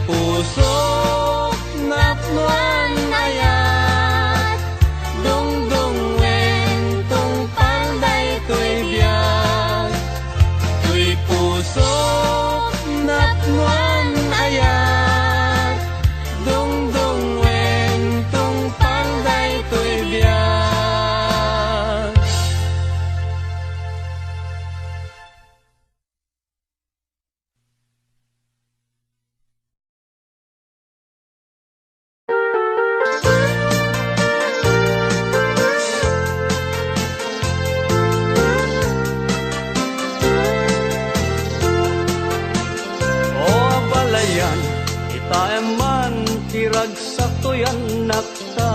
puso napnuan ayat dungdung wen tung palday tuy biag tuy puso napnuan ayat dungdung wen tung palday tuy biag. Taeman tirag sa tuyan nakta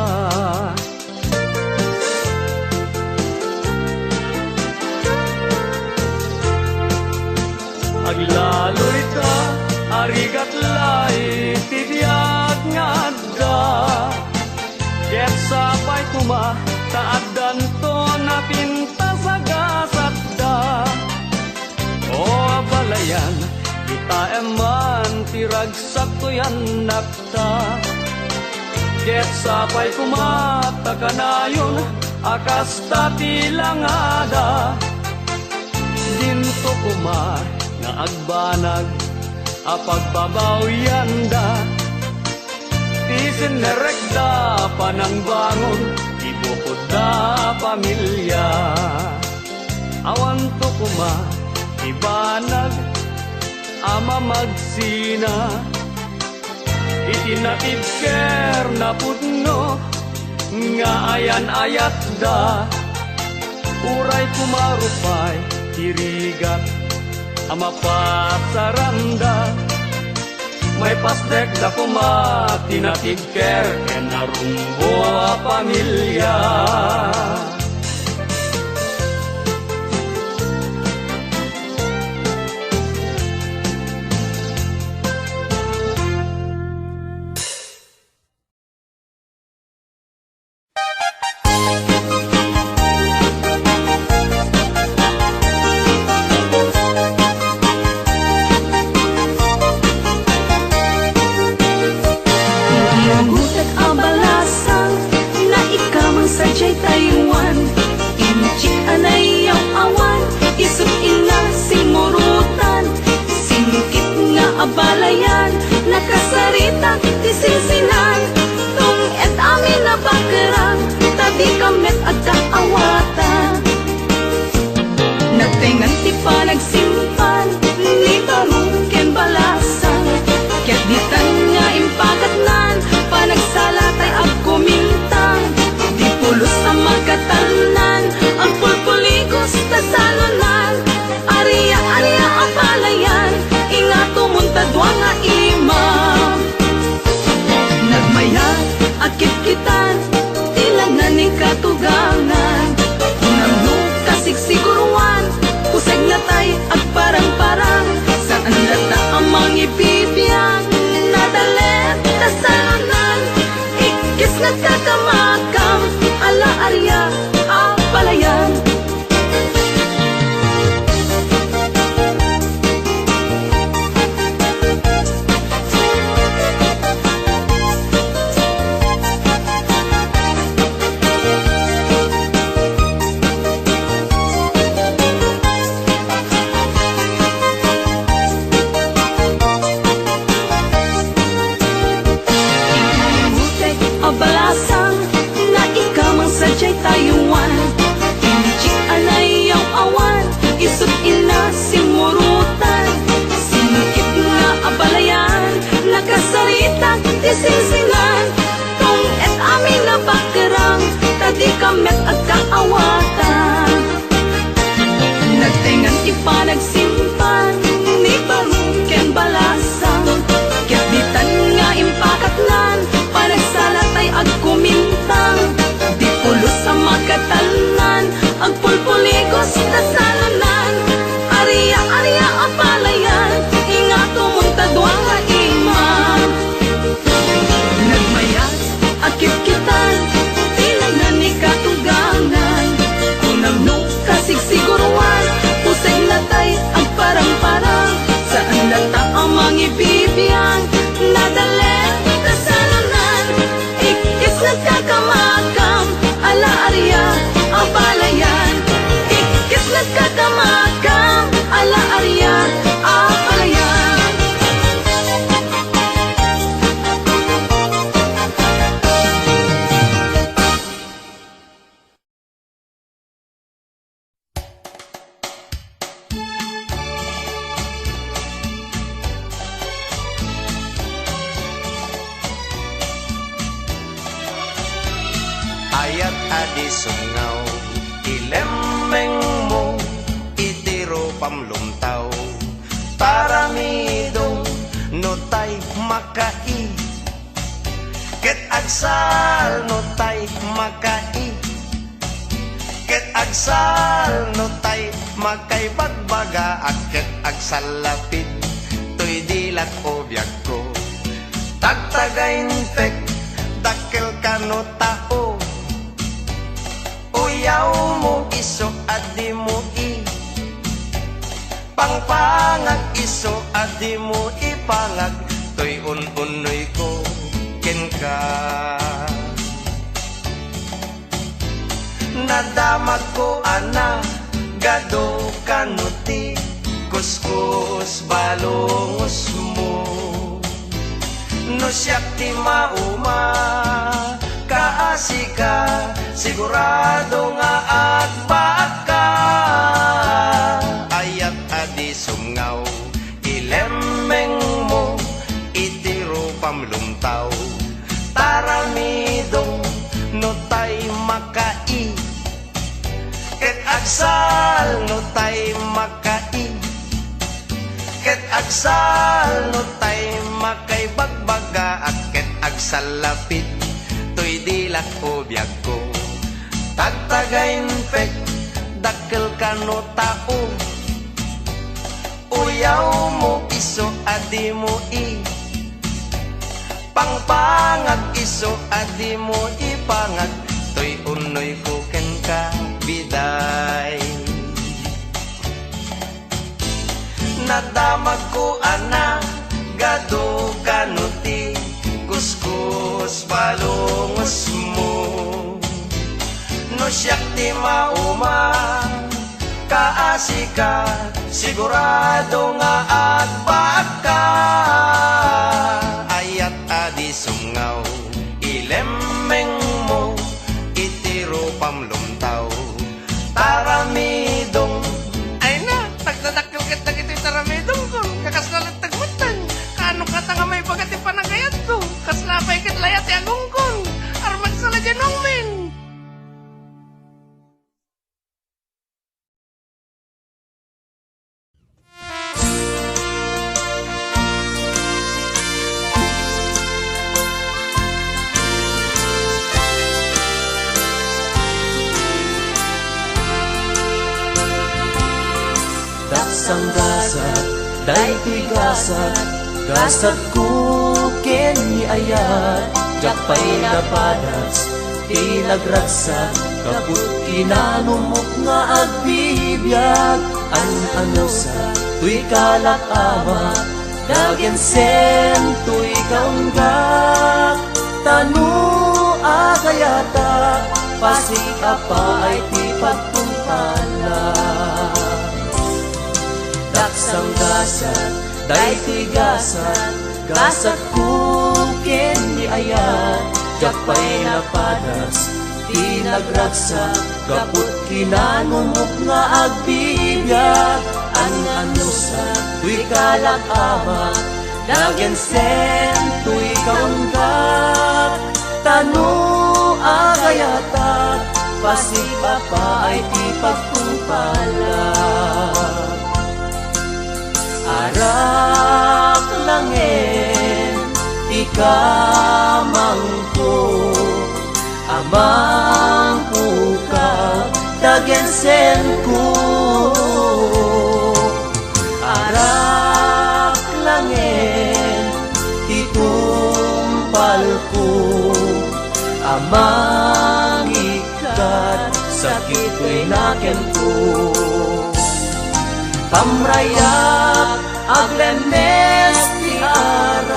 aglaloy ta arigat lay tibiyag nga adda ket sapay kuma taaddan to napinta sa gasadda o abalayan kita eman tirag sakto yan nakta ket sapay kumata kanayon akas tati lang ada dinto kuma nga agbanag apagbabawian da tisin nerekda panang bangon ibukod da pamilya awan to kuma ibanag ama magsina itinatid ker na putno nga ayan ayat da uray kumarupay tirigat ama pasaranda may pasdek da kuma tinatid ker ken narumbo a pamilya. Abalayan, nakasarita, tisinsinan tung et amin na bakerang tadi kamet at kaawata nagtengan ti pa nagsimpan ni tarong ken balasan ket ditan nga impakatnan panagsalatay ag kumintang di pulos ang magkatanan ang pulpuligos na salunan ariya abalayan ingat tumunta dua nga imam ayat adi sungaw, ilemeng mo, itiro pamlumtaw, taramidong notay makai, ket agsal notay makai, ket agsal notay makay bagbaga, ket agsal lapid, tuy dilat o biyag ko, tagtagain tek, dakil ka no tao, uyaw mo iso adi mo i, pangpangag iso adi mo ipangag, tuy un-unoy ko ken ka. Nadamag ko ana gado kanuti, kuskus balongos mo, no siyak ti mauma kaasika, sigurado nga agpaka, ayat adi sungaw, ilemeng mo, itiro pamlumtaw, taramidong notay makai, ket agsal notay makai, ket agsal notay makay bagbaga, ket agsal lapid, tuy dilat o biyag ko, tagtagain pek, dakkel ka no tao, uyaw mo iso adi mo i, pangpangag iso adi mo ipangag, tuy unoy ko ken ka biday. Nadamag ko ana gado kanuti, kuskus balongos mo, no siyak ti mauma kaasika, sigurado nga agpaka, ayat adi sungaw, ilemeng mo, itiro pamlumtaw, taramidong, Ay na, tagdadakil ket dagiti taramidong ko, kakaslalat tagmutan, kaano kata nga may bagati panagayat ko, kaslapay ket layat ti agungkon, armag sa ladyanong men. Daksang gasat, daytoy gasat, gasat ko ken ni ayat, jakpay na padas, tinagragsak, kaput kinanumok nga agbibiyag, an-ano sa tuy kalak ama, dagen sen tuy kaunggak, tanu agayata, pasik apa ay ti pagtumpala. Daksang gasat, daytoy gasat, gasat ko ken ni ayat, jakpay na padas, tinagragsak, kaput kinanumok nga agbibiyag, an-ano sa tuy kalak ama, dagen sen tuy kaunggak, tanu agayata, pasipa pa ay ti pagtumpala. Arak langin, ikamangko, amang pukaw, dagen sen ko. Arak langin, itumpal ko, amang ikat, sakit ko'y naken ko. Pamrayak, aglemes ti arak,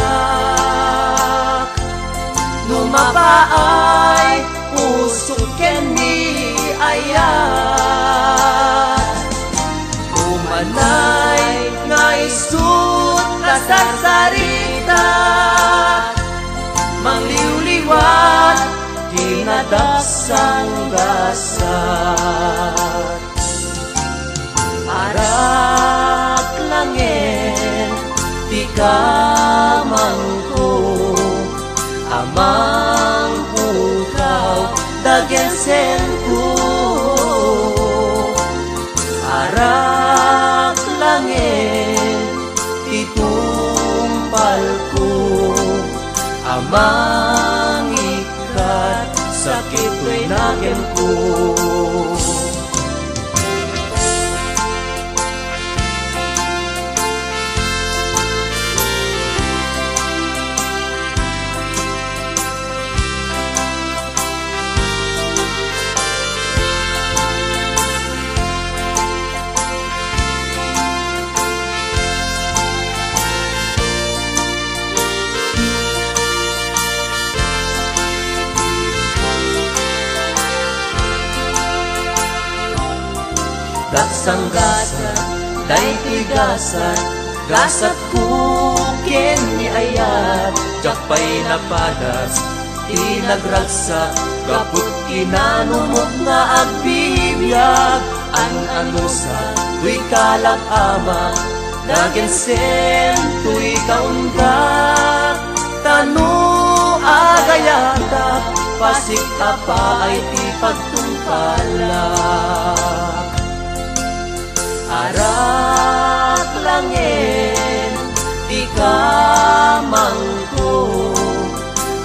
numapaay, usok ken ni ayat, umanay nga isut na sarsarita, mangliwliwat, kinadaksang gasat. Arak langin, di kamangko, amang pukaw, dagen sen ko arak langit itumpal ko amang ikat sakit ko'y nagen ko. Gasang gasat, day tigasan, gasat kukin ni ayat, jakpay napadas, tinagragsak, gaput kinanumog nga agbibiyag, an-anusa, tuy kalag ama, dagen sen, tuy kaundak, tanu agayatak, pasik apa ay ti pagtumpalak. Arak langit di kamangko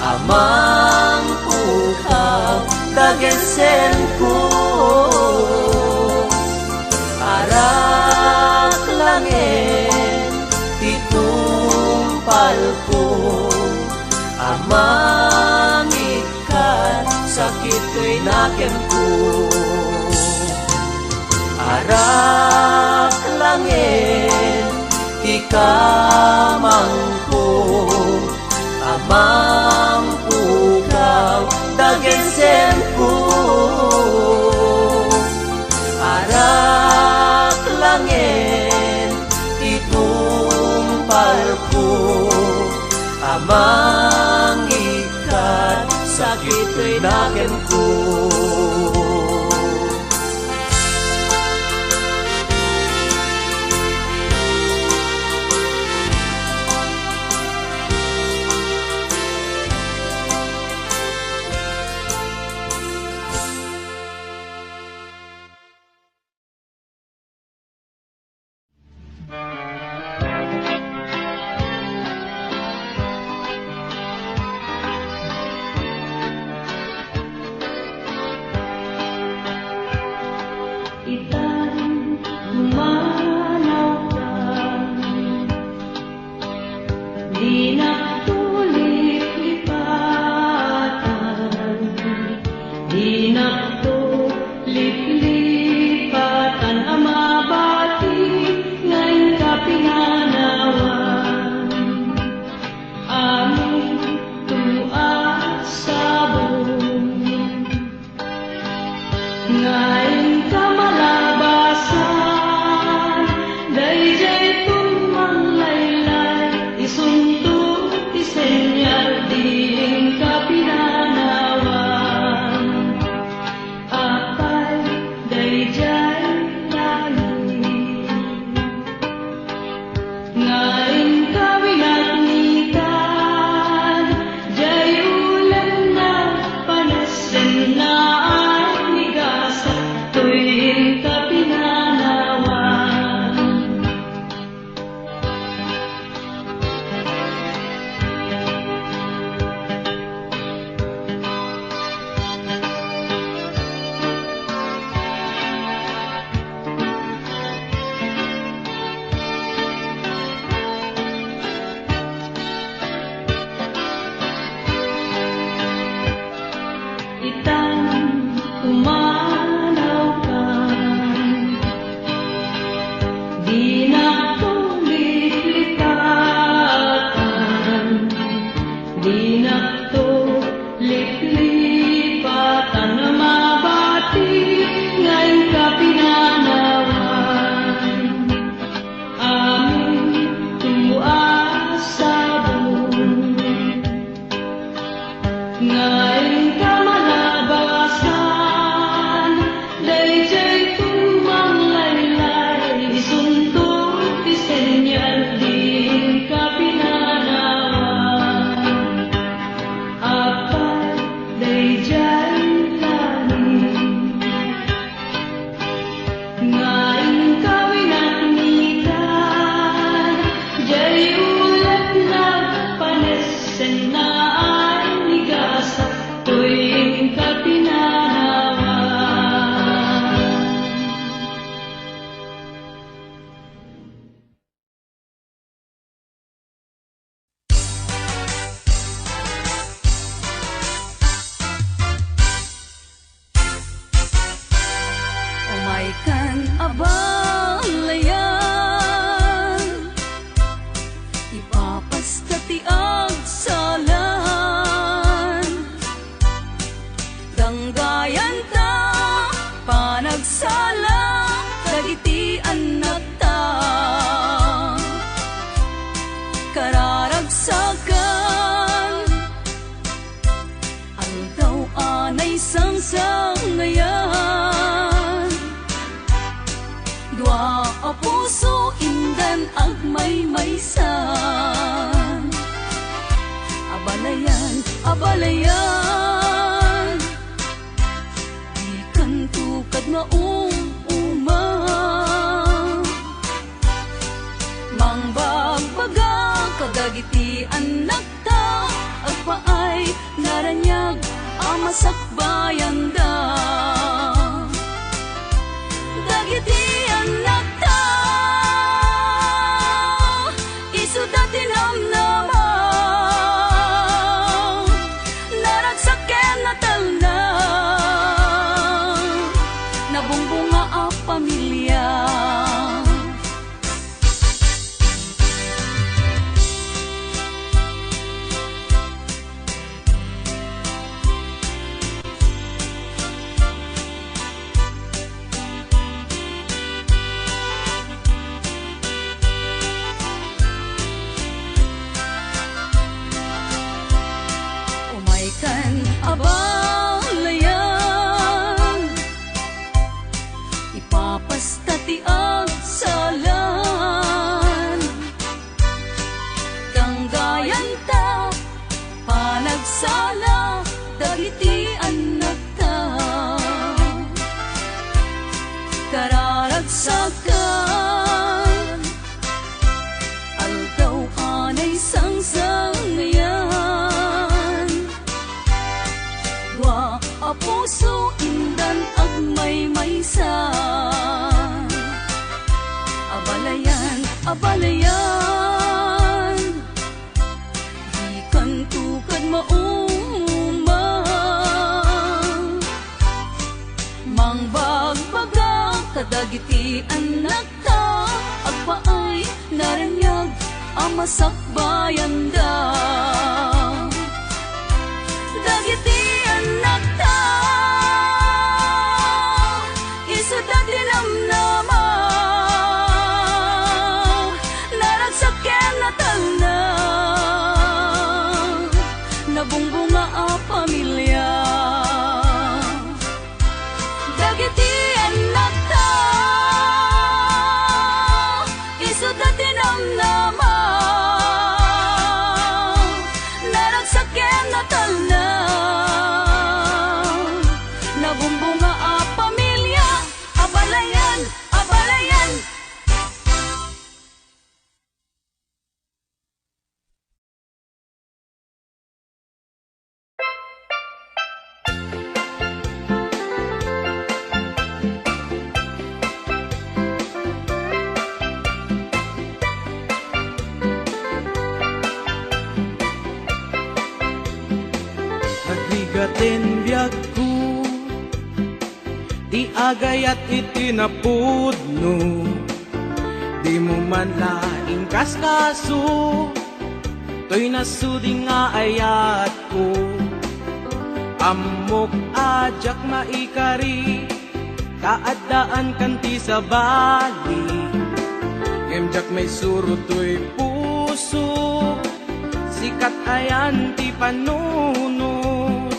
amang pukaw dagensen ko arak langit itumpal ko amang ikat sakit ko'y naken ko arak langit ikamangko amang pukaw dagensen ko arak langit itumpal ko amang ikat sakit ko'y naken ko. na ay nigas tuwing kapinanawan. Umaykan abalayan, ipapastatiag salan, danggayan ta panagsala, dagiti anak ta, kararagsakan, aldaw anay sangsangayan, dua a puso indan agmaymaysan, abalayan, abalayan, di kantukad nga uma, mangbagbaga kadagiti anak ta, agpaay naranyag amasakbayan da, dagiti anak ta, isu dati namnama, naragsaken na talna, nabungbunga a pamilya. Umaykan abalayan, ipapastatiag salan, danggayan ta panagsala, dagiti anak ta, kararagsakan, aldaw anay sangsangayan, dua a puso indan agmaymaysan, abalayan, abalayan, di kantukad mauma, mangbagbaga kadagiti anak ta, agpaay naranyag amasakbayan da, dagiti anak ta, isu dati namnama, naragsaken na talna, nabungbunga a pamilya, dagiti anak ta, isu dati namnama, naragsaken na talna, nabumbunga a pamilya, abalayan, abalayan. Nagbigatin biyag ko, di agayat itinapudno, di mo man laing kaskaso, to'y nasudi nga ayat ko, amok ajak maikari, kaadaan kanti sa bali, gemjak may suro to'y puso, sikat ayan ti panunod,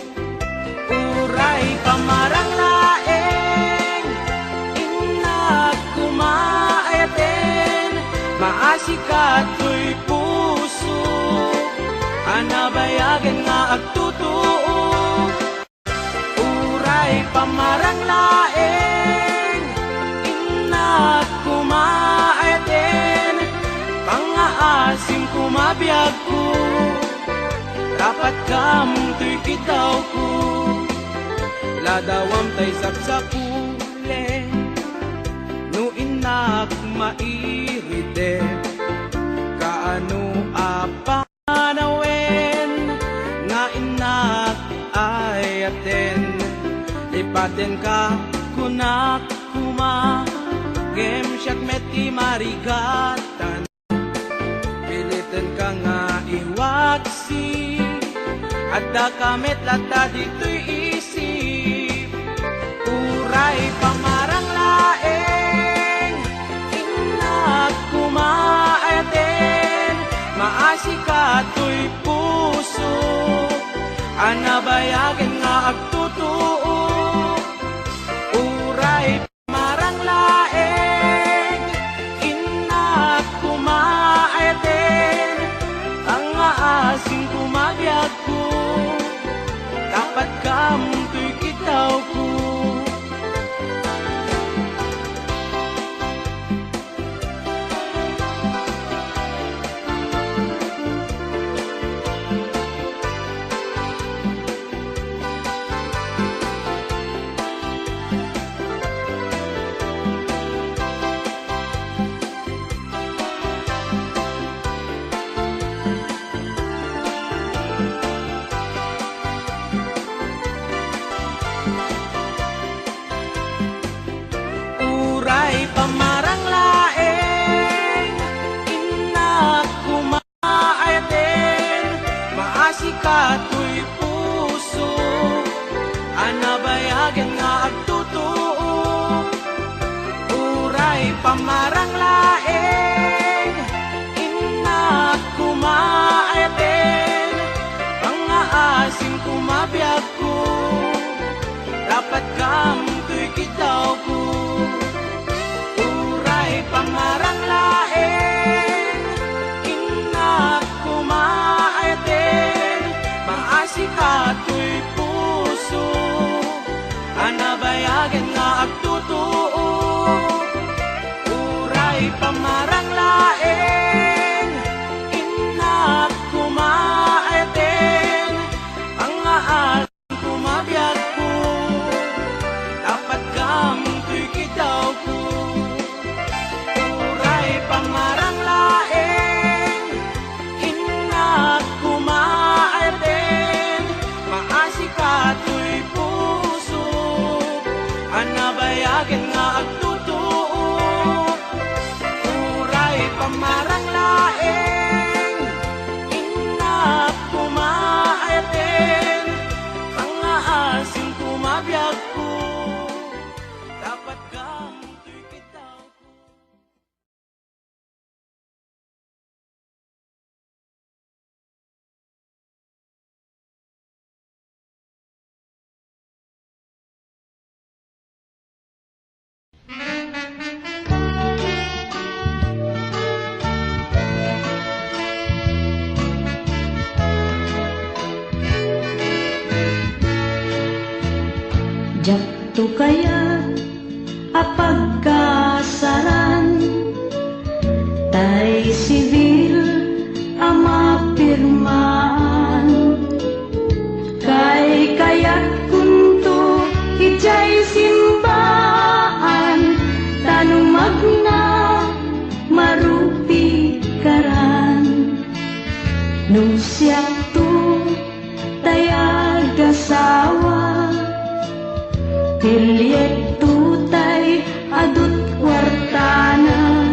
uray pamarang laeng, inag kumaeten, maasikat to'y puso, anabayagan nga agtutuo, uray pamarang laeng, inag kumaeten, pangaasim kumabiyag ko, dapat kam tuy kitaw ko ladawam tay saksakule no inak mairide kaano apanawen nga inak ayaten lipaten ka kunak kuma game siyak met imarigatan pilitin ka nga iwaksi at dakamit lata dito'y isip uray pamarang laeng inak kumaayaten maasika to'y puso anabayagen nga agtutuo uray pamarang laeng inak kumaayaten ang aasing kumabiyag ko dapat kam to'y kitaw ko pamarang laeng inak kumaayaten maasika to'y puso anabayagen nga agtutuo uray pamarang laeng inak kumaayaten pangaasim kumabiyag ko dapat kam to'y kitaw ko pamarang laeng inak kumaayaten maasika to'y puso anabayagen nga agtutuo uray pamarang laeng inak kumaayaten pangaasing kumabiyag ko dapat kam to'y kitaw ko pamarang laeng inak kumaayaten maasika to'y puso anabayagen nga agtutuo uray pamarang laeng inak kumaayaten pangaasing kumabiyag ko dapat kam to'y kitaw ko Jatto kaya apagkasaran tay sivil amapirmaan kay kayat kunto ijay simbaan tanong magna marupi karan nung siyak to tayag asawa Pilyet tutay adut wartana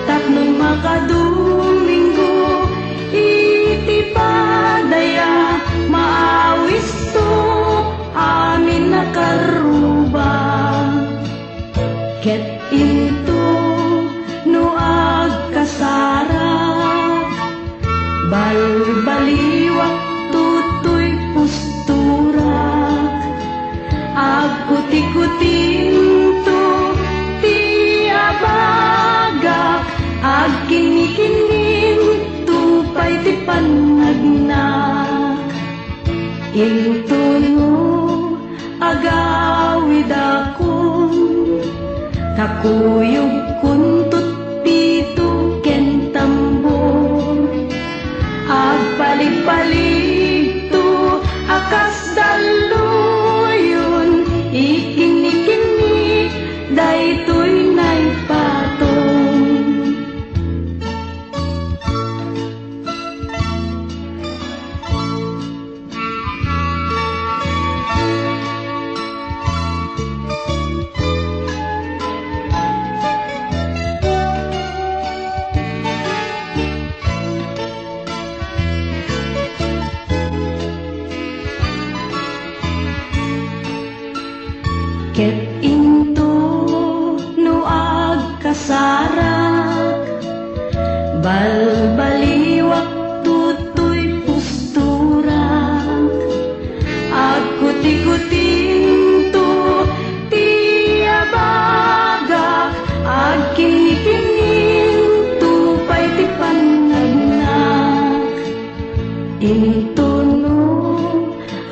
Tatlong makadominggo iti padaya maawis to amin nakaruba Ket into no agkasara Balbaliwak tutoy pustura Agkuti-kutinto tiabaga Agkini-kinin tupay ti panagnak Into no agawid akong Kakuyog kuntut pito ken tambor Agpalipad Ket into no agkasarak balbaliwak tutoy pusturak agkuti-kuting to tiabagak agkinikining tupay ti panagnak into no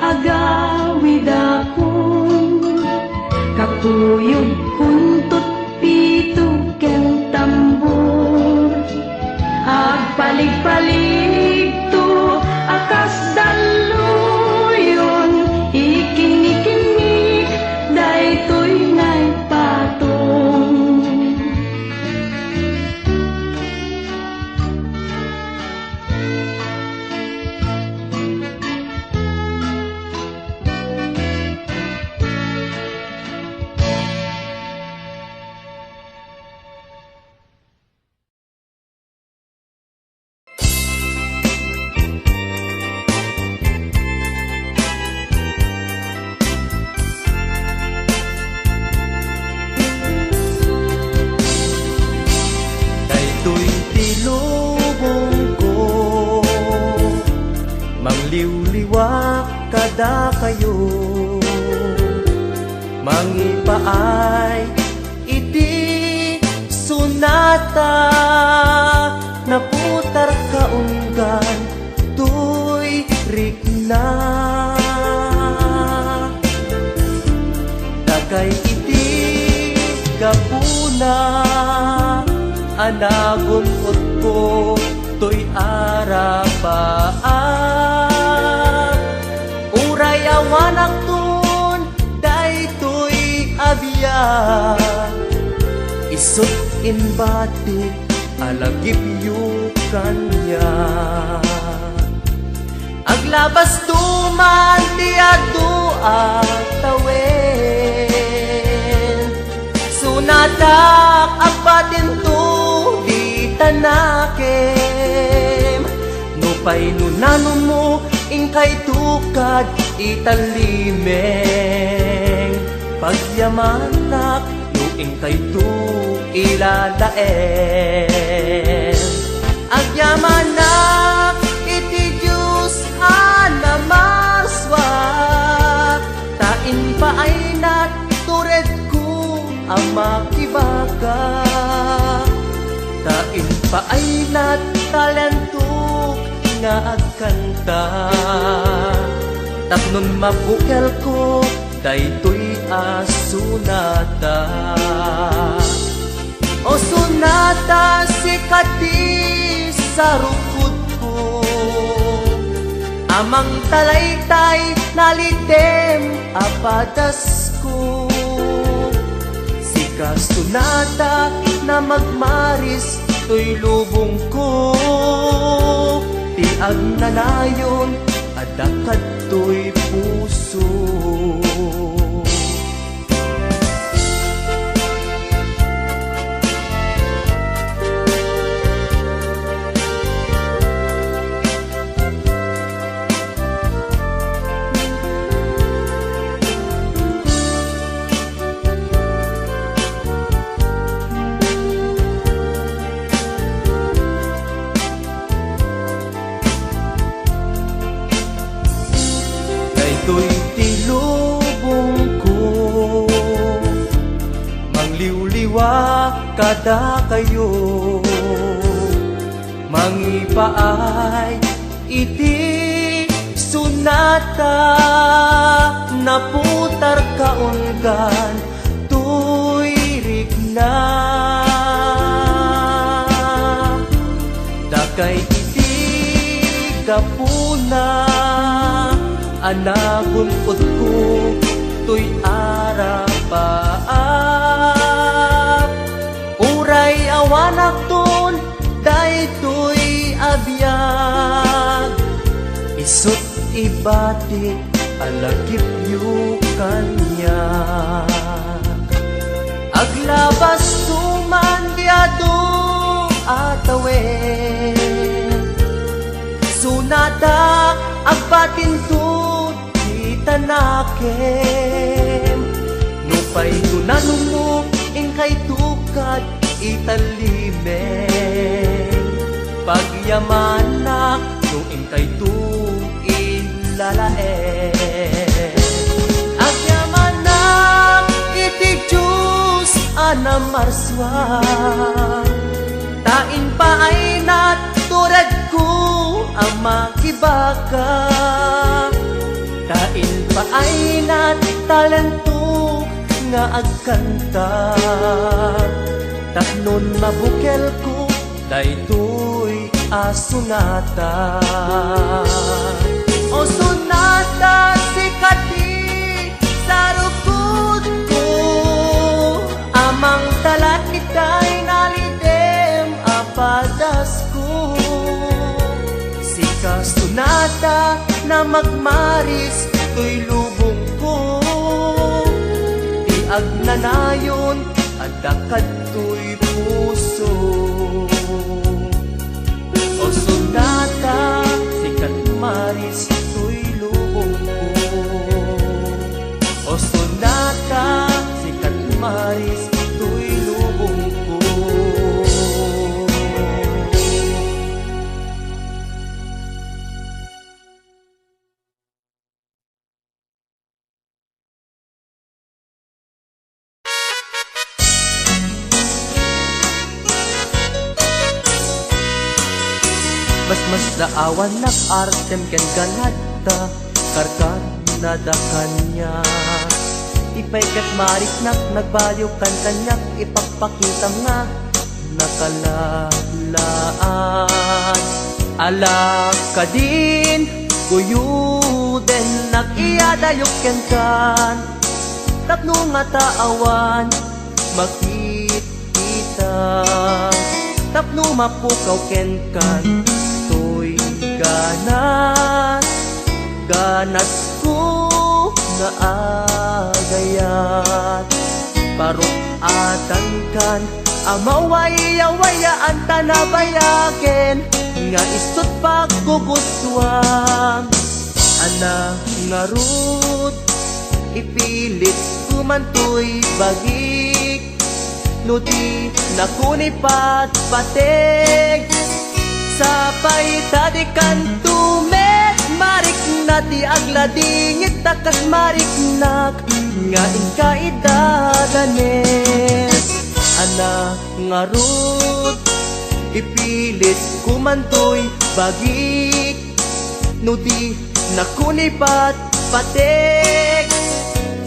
agawid akong kakuyog kuntot pito ken tambor agpalig-palig to akas daluyon ikinikimik daytoy naipatong Daytoy tilubong ko mangliwliwak kada kayo mangipaay iti sunata naputar kaunggan tuy rikna dagay iti gapuna anagumpot ko to'y arapaan uray awanak tun daytoy abiyag isot in batik alagip yu kanya aglabas tuman ti adu at tawen sunatak apatin tu di tanakem nupay nunanon mo ingkay tukad italimeng pagyamanak no ingkay tu ilalaen agyamanak iti Diyos anamaswak tain pa ay nat tured ko ang makibaga tain pa ay nat talentuk nga agkanta tapnon mabukel ko daytoy asunata o sunata sikati sa rukod ko amang talaytay nalitem apadas ko kasunata na magmaris to'y lubong ko ti agnanayon adakad to'y puso daytoy tilubong ko mangliwliwak kada kayo mangipaay iti sunata naputar kaunggan tuy rikna dakay iti kapuna anagumpot ko to'y arapaap uray awanak ton daytoy abiyag isot ibatik alagip yu kanya aglabas tuman diado atawen sunata agpatin tu tanakem no Pay gunanon mo ingkay tukad italime pagyamanak yung ingkay tu ilalae agyamanak iti Diyos anamarswa tain pa ay naturad ko ang makibaka tain pa ay talento nga agkanta tapnon mabukel ko daytoy asunata o sunata sikati sa rukod ko amang talat itay nalidem apadas ko sika sunata na magmaris to'y lubong ko di agnanayon at dakad to'y puso o sunata sikat maris to'y lubong ko o sunata sikat maris to'y lubong ko. Mas daawan nag-artem ken ganadta karkar nada kanya ipaykat mariknak nagbaliw kan kanyak ipagpakita nga nakalalaan ala ka din guyuden nag-iyadayok ken kan tapno nga taawan makikita tapno mapukaw ken kan ganas ko nga agayat parukatan kan amawaya-wayaan tanabayaken nga isut pagkukuswam ana nga rut ipilit kumantoy bagik nuti nakunipat patek sapay tadikan tumet marik na ti agladingit takas marik nak nga inkaidadanes ana nga rut ipilit kumantoy bagik nudi nakunipat patek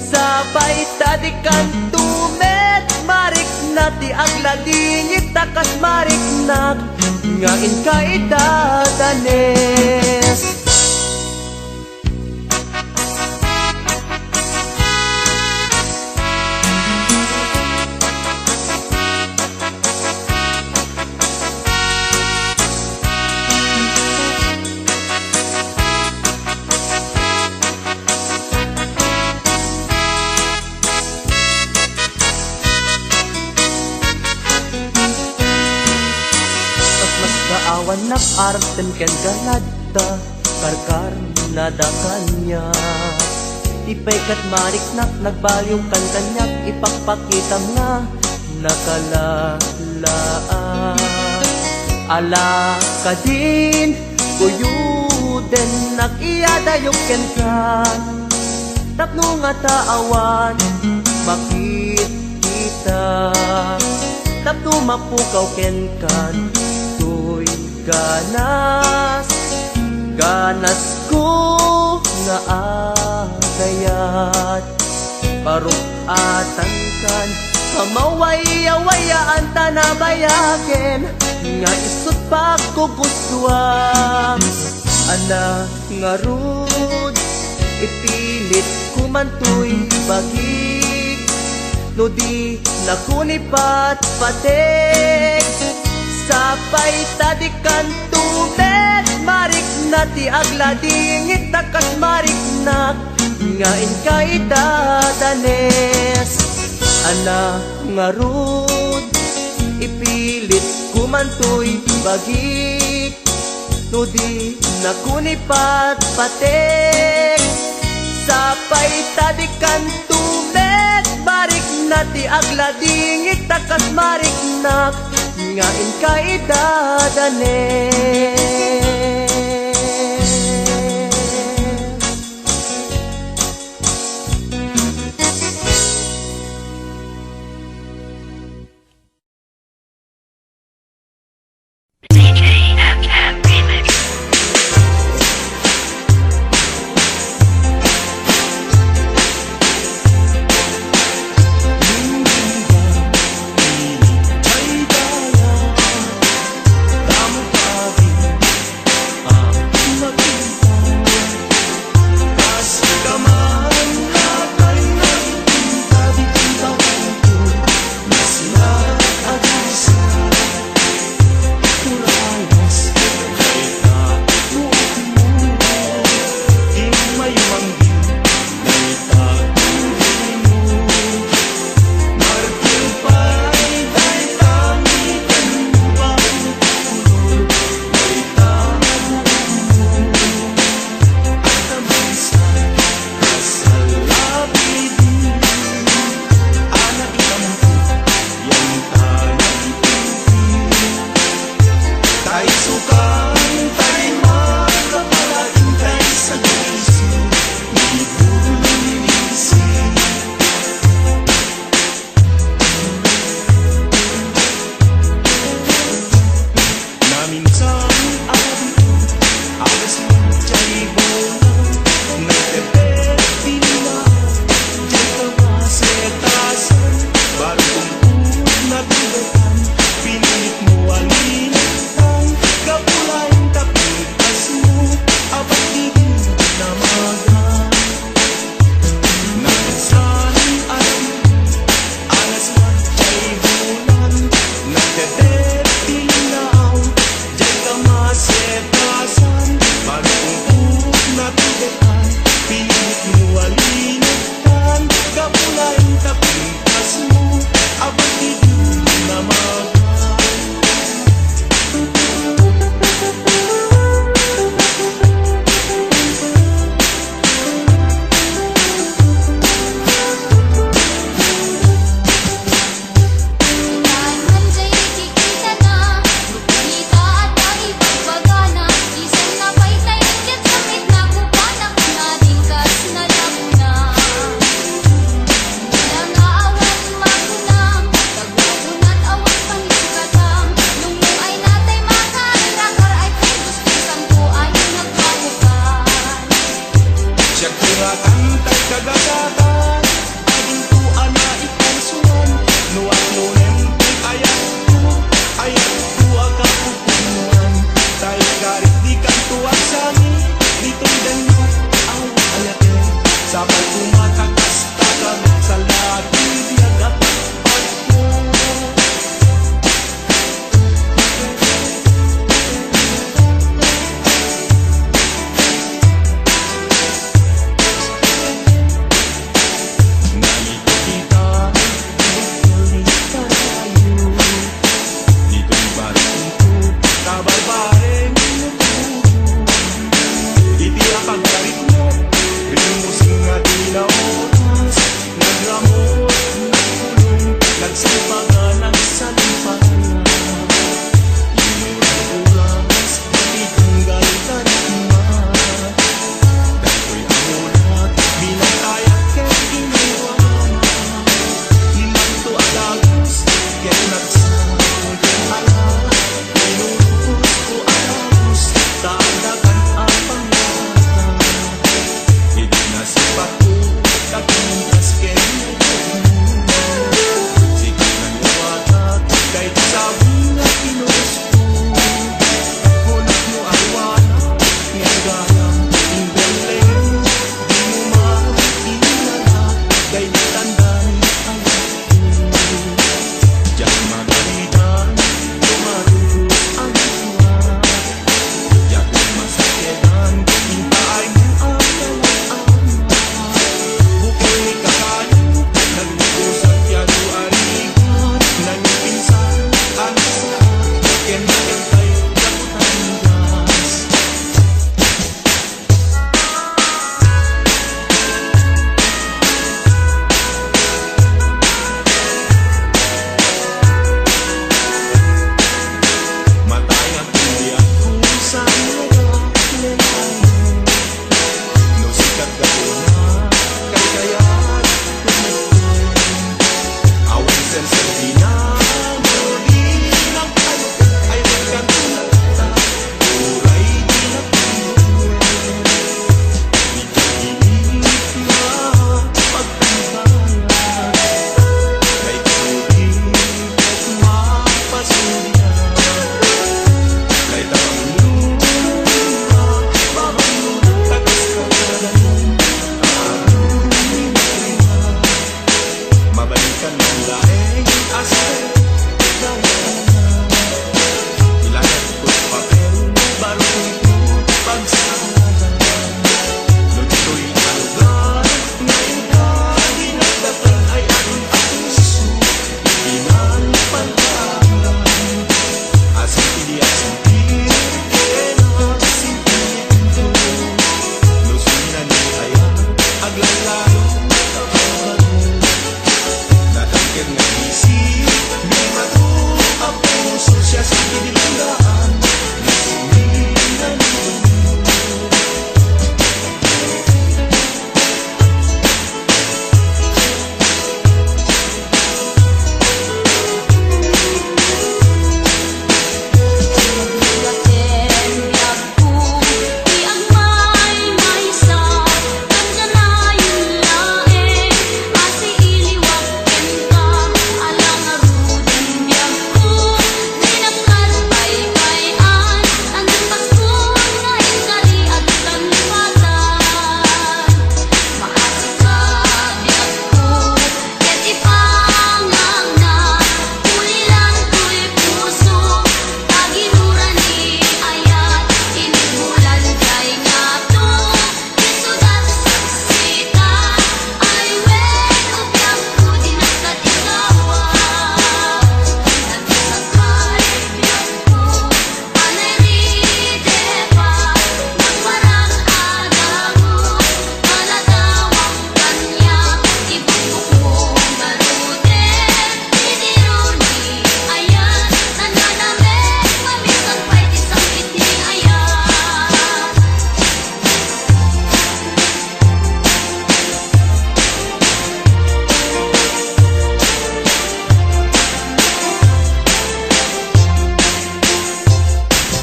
sapay tadikan tumet marik na ti agladingit takas marik nak nga inkaidadanes awan nak-arten ken ganadta karkar nada kanya ipaykat mariknak nagbaliw kan kanyak ipagpakita nga nakalalaan ala ka din kuyuden nag-iyadayok ken kan tapno nga taawan makikita tapno mapukaw ken kan ganas ko nga agayat parukatan kan kamawaya-wayaan tanabayaken nga isut pagkukuswam ana nga rud ipilit kumantoy bagik nudi nakunipat patek sapay tadikan tumet marik na ti agladingit takas marik nak nga inkaidadanes ana nga rud ipilit kumantoy bagik nudi nakunipat patek sapay tadikan tumet marik nati agladingit takas mariknak ngain ka idadane. Kanta kagagata